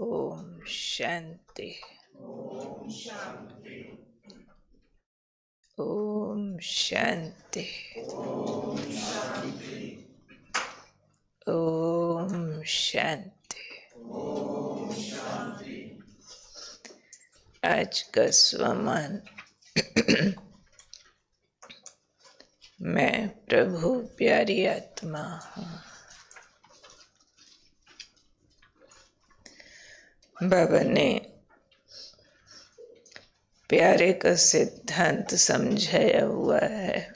ओम शांति। ओम शांति। ओम शांति। ओम शांति। ओम शांति। ओम शांति। आज का स्वमान। मैं प्रभु प्यारी आत्मा हूँ। बाबा ने प्यारे का सिद्धांत समझाया हुआ है।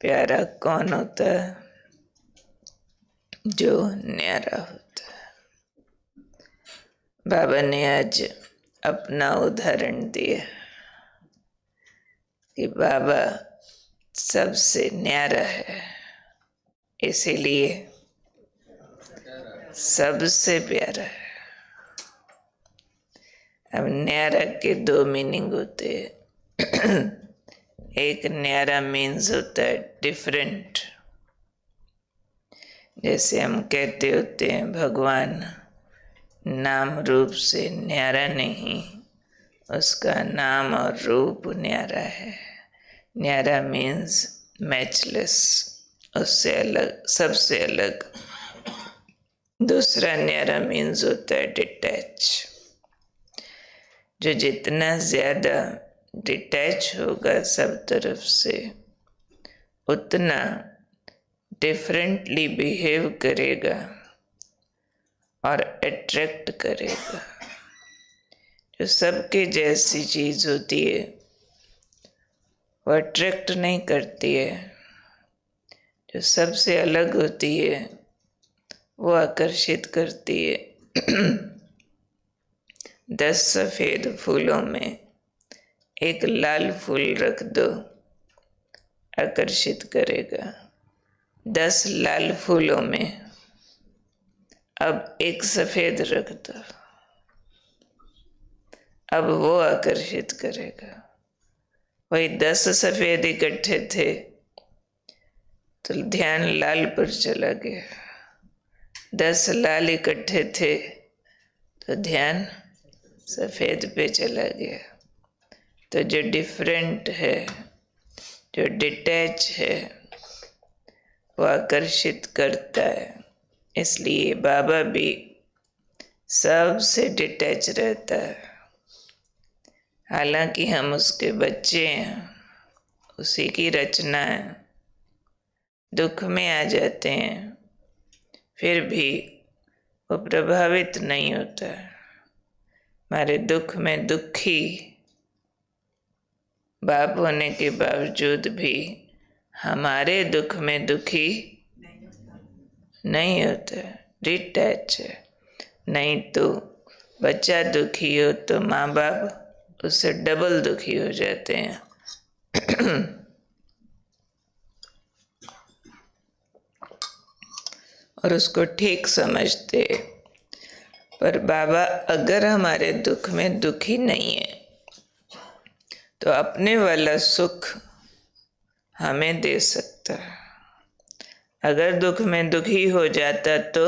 प्यारा कौन होता है? जो न्यारा होता है। बाबा ने आज अपना उदाहरण दिया कि बाबा सबसे न्यारा है, इसीलिए सबसे प्यारा है। अब न्यारा के दो मीनिंग होते हैं। एक न्यारा मीन्स होता है डिफरेंट। जैसे हम कहते होते हैं भगवान नाम रूप से न्यारा नहीं, उसका नाम और रूप न्यारा है। न्यारा मीन्स मैचलेस, उससे अलग, सबसे अलग। दूसरा न्यारा मीन्स होता है डिटैच। जो जितना ज्यादा डिटैच होगा सब तरफ से, उतना डिफरेंटली बिहेव करेगा और अट्रैक्ट करेगा। जो सबके जैसी चीज होती है वो अट्रैक्ट नहीं करती है, जो सबसे अलग होती है वो आकर्षित करती है। 10 सफेद फूलों में एक लाल फूल रख दो, आकर्षित करेगा। 10 लाल फूलों में अब एक सफेद रख दो, अब वो आकर्षित करेगा। वही 10 सफेद इकट्ठे थे तो ध्यान लाल पर चला गया। 10 लाल इकट्ठे थे तो ध्यान सफेद पे चला गया। तो जो डिफरेंट है, जो डिटैच है, वो आकर्षित करता है। इसलिए बाबा भी सबसे डिटैच रहता है। हालांकि हम उसके बच्चे हैं, उसी की रचना है। दुख में आ जाते हैं, फिर भी वो प्रभावित नहीं होता है। हमारे दुख में दुखी बाप होने के बावजूद भी हमारे दुख में दुखी नहीं होता, डिटैच है। नहीं तो बच्चा दुखी हो तो माँ बाप उससे डबल दुखी हो जाते हैं। और उसको ठीक समझते। पर बाबा अगर हमारे दुख में दुखी नहीं है तो अपने वाला सुख हमें दे सकता है। अगर दुख में दुखी हो जाता तो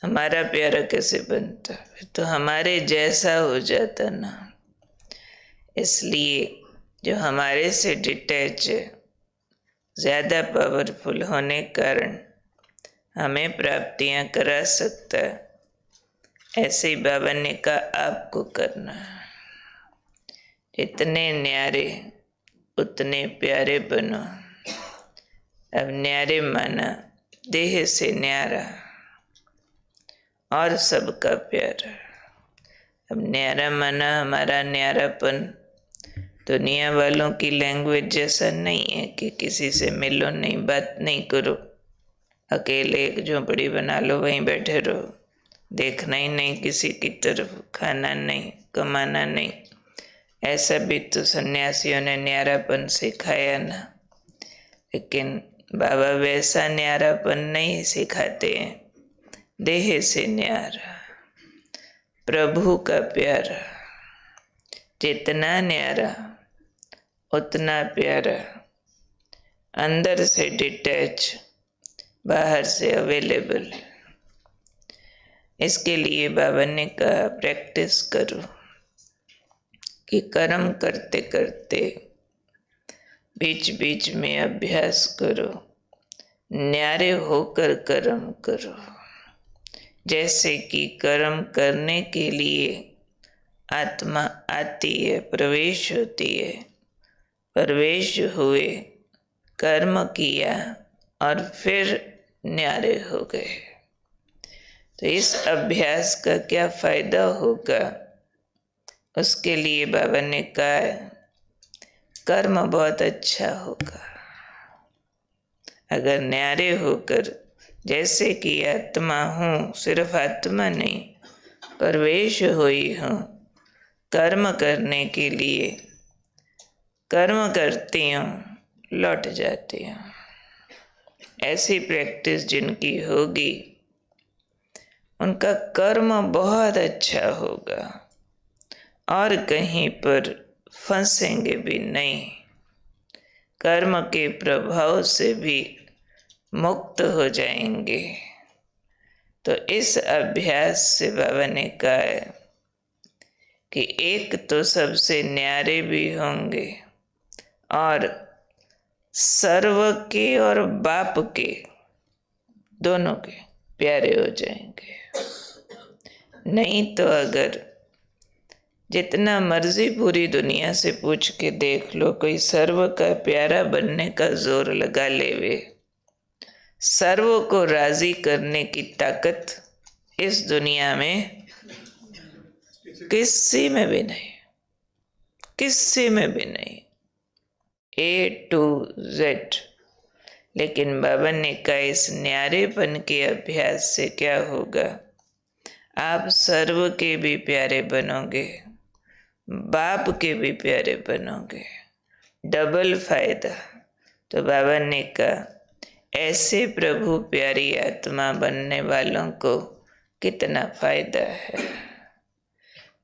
हमारा प्यारा कैसे बनता? तो हमारे जैसा हो जाता ना। इसलिए जो हमारे से डिटैच है, ज्यादा पावरफुल होने के कारण हमें प्राप्तियां करा सकता है। ऐसे ही बाबा ने कहा आपको करना है। जितने न्यारे उतने प्यारे बनो। अब न्यारे माना देह से न्यारा और सबका प्यारा। अब न्यारा माना हमारा न्यारापन दुनिया वालों की लैंग्वेज जैसा नहीं है कि किसी से मिलो नहीं, बात नहीं करो, अकेले एक झोंपड़ी बना लो, वहीं बैठे रहो, देखना ही नहीं किसी की तरफ, खाना नहीं, कमाना नहीं। ऐसा भी तो सन्यासियों ने न्यारापन सिखाया ना। लेकिन बाबा वैसा न्यारापन नहीं सिखाते हैं। देह से न्यारा, प्रभु का प्यारा। जितना न्यारा उतना प्यारा। अंदर से डिटैच, बाहर से अवेलेबल। इसके लिए बाबा ने कहा प्रैक्टिस करो कि कर्म करते करते बीच बीच में अभ्यास करो, न्यारे होकर कर्म करो। जैसे कि कर्म करने के लिए आत्मा आती है, प्रवेश होती है, प्रवेश हुए, कर्म किया और फिर न्यारे हो गए। तो इस अभ्यास का क्या फायदा होगा, उसके लिए बाबा ने कहा कर्म बहुत अच्छा होगा। अगर न्यारे होकर, जैसे कि आत्मा हूँ, सिर्फ आत्मा नहीं, प्रवेश हुई हूँ कर्म करने के लिए, कर्म करती हूँ, लौट जाती हूँ। ऐसी प्रैक्टिस जिनकी होगी उनका कर्म बहुत अच्छा होगा और कहीं पर फंसेंगे भी नहीं, कर्म के प्रभाव से भी मुक्त हो जाएंगे। तो इस अभ्यास से बाबा ने कहा है कि एक तो सबसे न्यारे भी होंगे और सर्व के और बाप के दोनों के प्यारे हो जाएंगे। नहीं तो अगर जितना मर्जी पूरी दुनिया से पूछ के देख लो, कोई सर्व का प्यारा बनने का जोर लगा लेवे, सर्व को राजी करने की ताकत इस दुनिया में किसी में भी नहीं, किसी में भी नहीं, A to Z। लेकिन बाबा ने कहा इस न्यारेपन के अभ्यास से क्या होगा, आप सर्व के भी प्यारे बनोगे, बाप के भी प्यारे बनोगे, डबल फायदा। तो बाबा ने कहा ऐसे प्रभु प्यारी आत्मा बनने वालों को कितना फायदा है।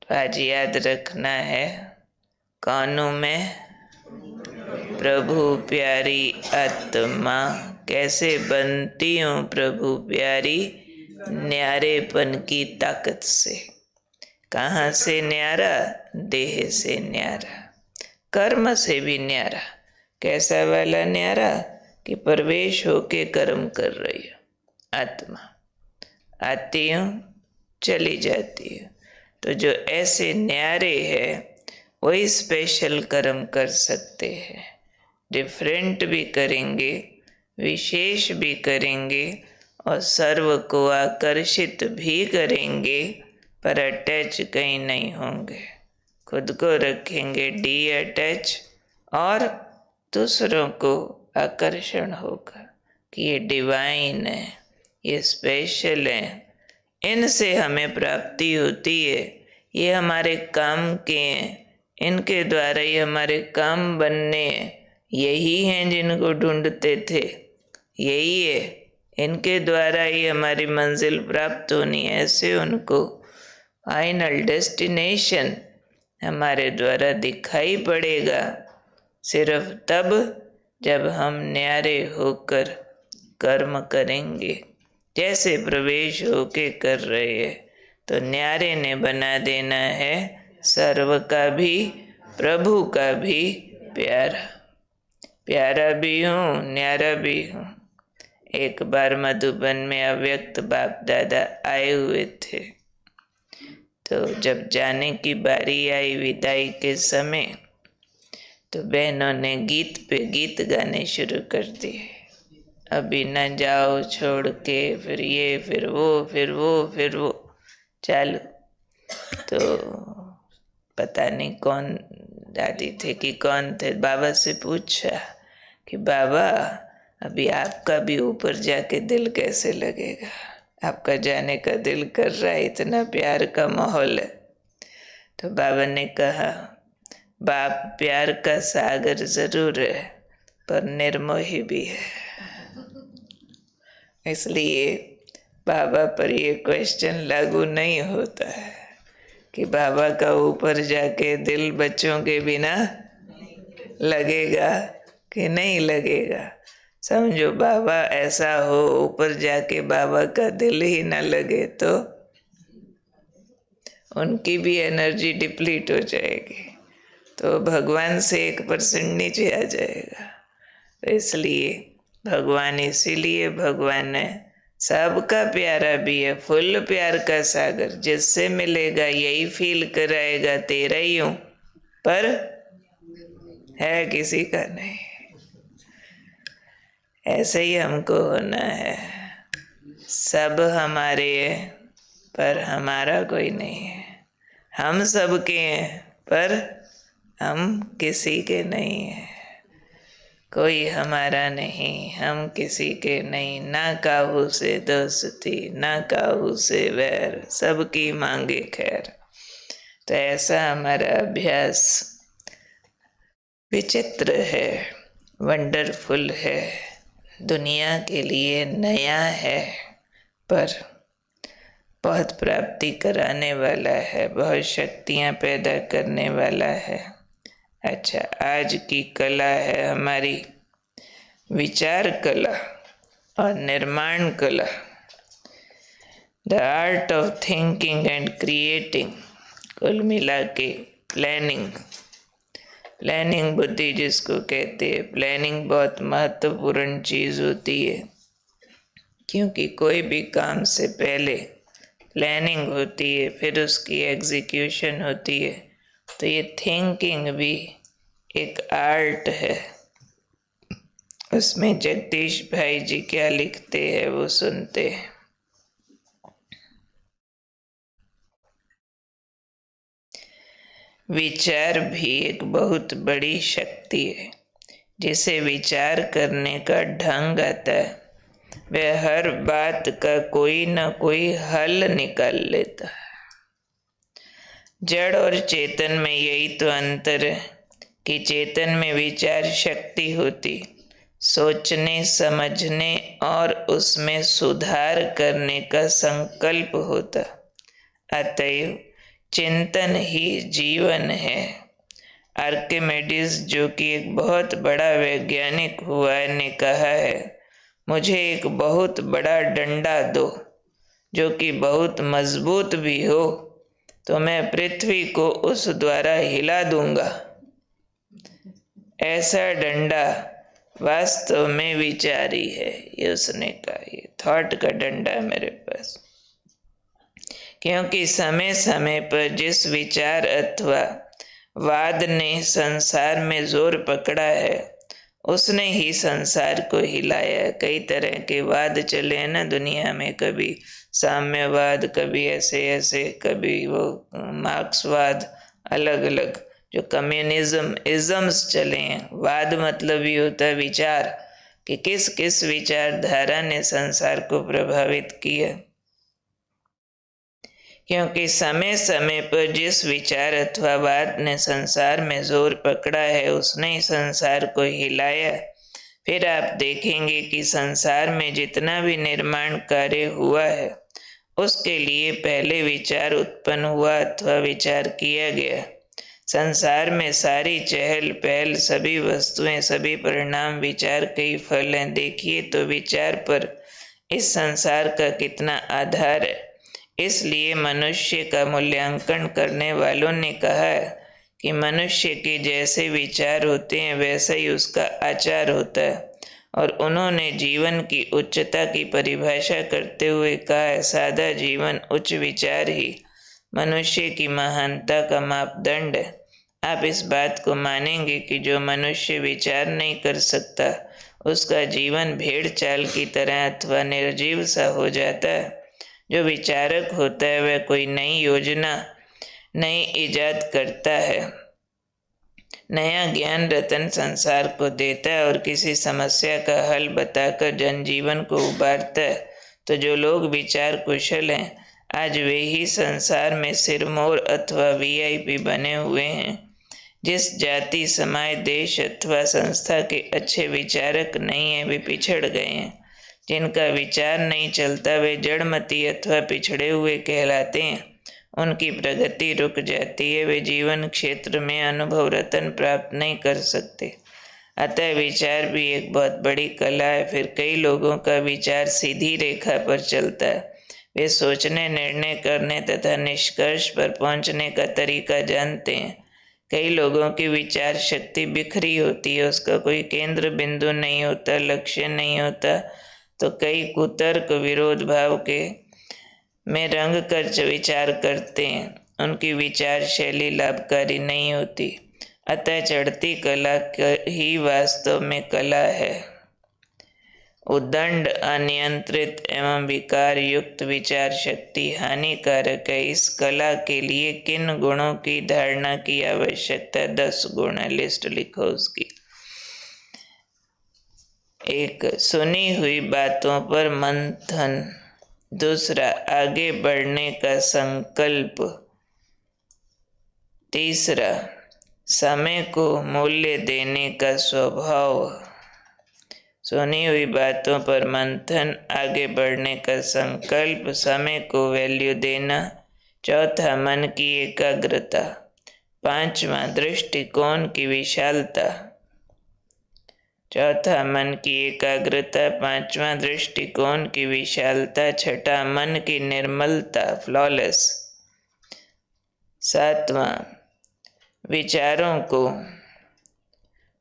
तो आज याद रखना है, कानों में प्रभु प्यारी आत्मा कैसे बनती हूँ, प्रभु प्यारी न्यारेपन की ताकत से। कहाँ से न्यारा, देह से न्यारा, कर्म से भी न्यारा। कैसा वाला न्यारा कि प्रवेश होके कर्म कर रही हो, आत्मा आती हूँ चली जाती हूँ। तो जो ऐसे न्यारे है वही स्पेशल कर्म कर सकते हैं, डिफरेंट भी करेंगे, विशेष भी करेंगे और सर्व को आकर्षित भी करेंगे, पर अटैच कहीं नहीं होंगे, खुद को रखेंगे डी अटैच और दूसरों को आकर्षण होगा कि ये डिवाइन है, ये स्पेशल है, इनसे हमें प्राप्ति होती है, ये हमारे काम के हैं, इनके द्वारा ही हमारे काम बनने हैं, यही हैं जिनको ढूंढते थे, यही है, इनके द्वारा ही हमारी मंजिल प्राप्त होनी है। ऐसे उनको फाइनल डेस्टिनेशन हमारे द्वारा दिखाई पड़ेगा सिर्फ तब जब हम न्यारे होकर कर्म करेंगे। जैसे प्रवेश होके कर रहे हैं तो न्यारे ने बना देना है सर्व का भी, प्रभु का भी प्यारा, प्यारा भी हूँ न्यारा भी हूँ। एक बार मधुबन में अव्यक्त बाप दादा आए हुए थे, तो जब जाने की बारी आई विदाई के समय, तो बहनों ने गीत पे गीत गाने शुरू कर दिए। अभी न जाओ छोड़ के, फिर ये फिर वो फिर वो फिर वो चालू। तो पता नहीं कौन दादी थे कि कौन थे, बाबा से पूछा कि बाबा अभी आपका भी ऊपर जाके दिल कैसे लगेगा, आपका जाने का दिल कर रहा है, इतना प्यार का माहौल है। तो बाबा ने कहा बाप प्यार का सागर जरूर है पर निर्मोही भी है, इसलिए बाबा पर ये क्वेश्चन लागू नहीं होता है कि बाबा का ऊपर जाके दिल बच्चों के बिना लगेगा कि नहीं लगेगा। समझो बाबा ऐसा हो ऊपर जाके बाबा का दिल ही ना लगे तो उनकी भी एनर्जी डिप्लीट हो जाएगी, तो भगवान से 1% नीचे आ जाएगा। तो इसलिए भगवान, इसीलिए भगवान है सबका प्यारा भी है, फुल प्यार का सागर। जिससे मिलेगा यही फील कराएगा तेरा ही हूं, पर है किसी का नहीं। ऐसे ही हमको होना है, सब हमारे हैं पर हमारा कोई नहीं है, हम सबके हैं पर हम किसी के नहीं हैं। कोई हमारा नहीं, हम किसी के नहीं, ना काहू से दोस्ती ना काहू से वैर, सबकी मांगे खैर। तो ऐसा हमारा अभ्यास विचित्र है, वंडरफुल है, दुनिया के लिए नया है, पर बहुत प्राप्ति कराने वाला है, बहुत शक्तियाँ पैदा करने वाला है। अच्छा, आज की कला है हमारी विचार कला और निर्माण कला, the art of thinking and creating. कुल मिला के प्लानिंग बुद्धि जिसको कहते हैं, प्लानिंग बहुत महत्वपूर्ण चीज़ होती है, क्योंकि कोई भी काम से पहले प्लानिंग होती है, फिर उसकी एग्जीक्यूशन होती है। तो ये थिंकिंग भी एक आर्ट है। उसमें जगदीश भाई जी क्या लिखते हैं वो सुनते हैं। विचार भी एक बहुत बड़ी शक्ति है। जिसे विचार करने का ढंग आता है वह हर बात का कोई न कोई हल निकाल लेता है। जड़ और चेतन में यही तो अंतर है कि चेतन में विचार शक्ति होती, सोचने समझने और उसमें सुधार करने का संकल्प होता। अतएव चिंतन ही जीवन है। आर्किमिडीज, जो कि एक बहुत बड़ा वैज्ञानिक हुआ है, ने कहा है, मुझे एक बहुत बड़ा डंडा दो जो कि बहुत मजबूत भी हो, तो मैं पृथ्वी को उस द्वारा हिला दूंगा। ऐसा डंडा वास्तव में विचारी है, ये उसने कहा। ये थॉट का डंडा है मेरे पास, क्योंकि समय समय पर जिस विचार अथवा वाद ने संसार में जोर पकड़ा है उसने ही संसार को हिलाया। कई तरह के वाद चले हैं ना दुनिया में, कभी साम्यवाद, कभी ऐसे ऐसे, कभी वो मार्क्सवाद, अलग अलग जो कम्युनिज्म इज़म्स चले हैं। वाद मतलब ही होता है विचार, कि किस किस विचारधारा ने संसार को प्रभावित किया। क्योंकि समय समय पर जिस विचार अथवा बात ने संसार में जोर पकड़ा है उसने ही संसार को हिलाया। फिर आप देखेंगे कि संसार में जितना भी निर्माण कार्य हुआ है उसके लिए पहले विचार उत्पन्न हुआ अथवा विचार किया गया। संसार में सारी चहल पहल, सभी वस्तुएं, सभी परिणाम विचार के ही फल हैं। देखिए तो विचार पर इस संसार का कितना आधार है। इसलिए मनुष्य का मूल्यांकन करने वालों ने कहा है कि मनुष्य के जैसे विचार होते हैं वैसा ही उसका आचार होता है। और उन्होंने जीवन की उच्चता की परिभाषा करते हुए कहा है, सादा जीवन, उच्च विचार ही मनुष्य की महानता का मापदंड है। आप इस बात को मानेंगे कि जो मनुष्य विचार नहीं कर सकता उसका जीवन भेड़ चाल की तरह अथवा निर्जीव सा हो जाता है। जो विचारक होता है वह कोई नई योजना, नई इजाद करता है, नया ज्ञान रतन संसार को देता है और किसी समस्या का हल बताकर जनजीवन को उबारता है। तो जो लोग विचार कुशल हैं आज वे ही संसार में सिरमौर अथवा VIP बने हुए हैं। जिस जाति, समाज, देश अथवा संस्था के अच्छे विचारक नहीं हैं वे पिछड़ गए हैं। जिनका विचार नहीं चलता वे जड़मती अथवा पिछड़े हुए कहलाते हैं। उनकी प्रगति रुक जाती है, वे जीवन क्षेत्र में अनुभव रतन प्राप्त नहीं कर सकते। अतः विचार भी एक बहुत बड़ी कला है। फिर कई लोगों का विचार सीधी रेखा पर चलता है, वे सोचने, निर्णय करने तथा निष्कर्ष पर पहुंचने का तरीका जानते हैं। कई लोगों की विचार शक्ति बिखरी होती है, उसका कोई केंद्र बिंदु नहीं होता, लक्ष्य नहीं होता, तो कई कुतर्क विरोध भाव के में रंग कर विचार करते हैं। उनकी विचार शैली लाभकारी नहीं होती। अतः चढ़ती कला ही वास्तव में कला है। उद्दंड, अनियंत्रित एवं विकार युक्त विचार शक्ति हानिकारक है। इस कला के लिए किन गुणों की धारणा की आवश्यकता? 10 गुण है, लिस्ट लिखो उसकी। 1. सुनी हुई बातों पर मंथन। 2. आगे बढ़ने का संकल्प। 3. समय को मूल्य देने का स्वभाव। सुनी हुई बातों पर मंथन, आगे बढ़ने का संकल्प, समय को वैल्यू देना। 4. मन की एकाग्रता। 5. दृष्टिकोण की विशालता। 4. मन की एकाग्रता। 5. दृष्टिकोण की विशालता। 6. मन की निर्मलता, फ्लॉलेस। 7. विचारों को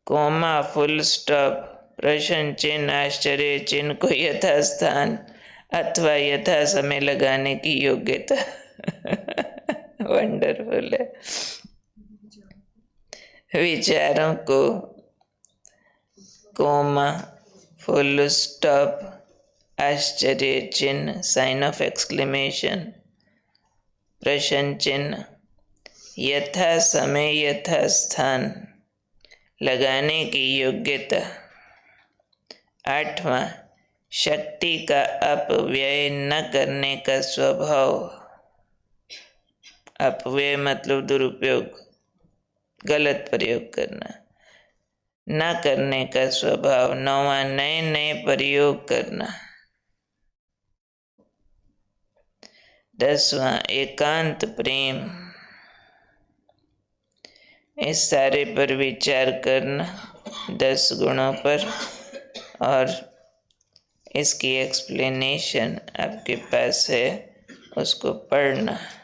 कोमा, फुल स्टॉप, प्रश्न चिन्ह, आश्चर्य चिन्ह को यथास्थान अथवा यथा समय लगाने की योग्यता। वंडरफुल है। विचारों को कोमा, फुल स्टॉप, आश्चर्य चिन्ह, साइन ऑफ एक्सक्लेमेशन, प्रश्न चिन्ह, यथा समय यथा स्थान लगाने की योग्यता। 8. शक्ति का अपव्यय न करने का स्वभाव। अपव्यय मतलब दुरुपयोग, गलत प्रयोग करना, न करने का स्वभाव। 9. नए नए प्रयोग करना। 10. एकांत प्रेम। इस सारे पर विचार करना, 10 गुणों पर, और इसकी एक्सप्लेनेशन आपके पास है, उसको पढ़ना।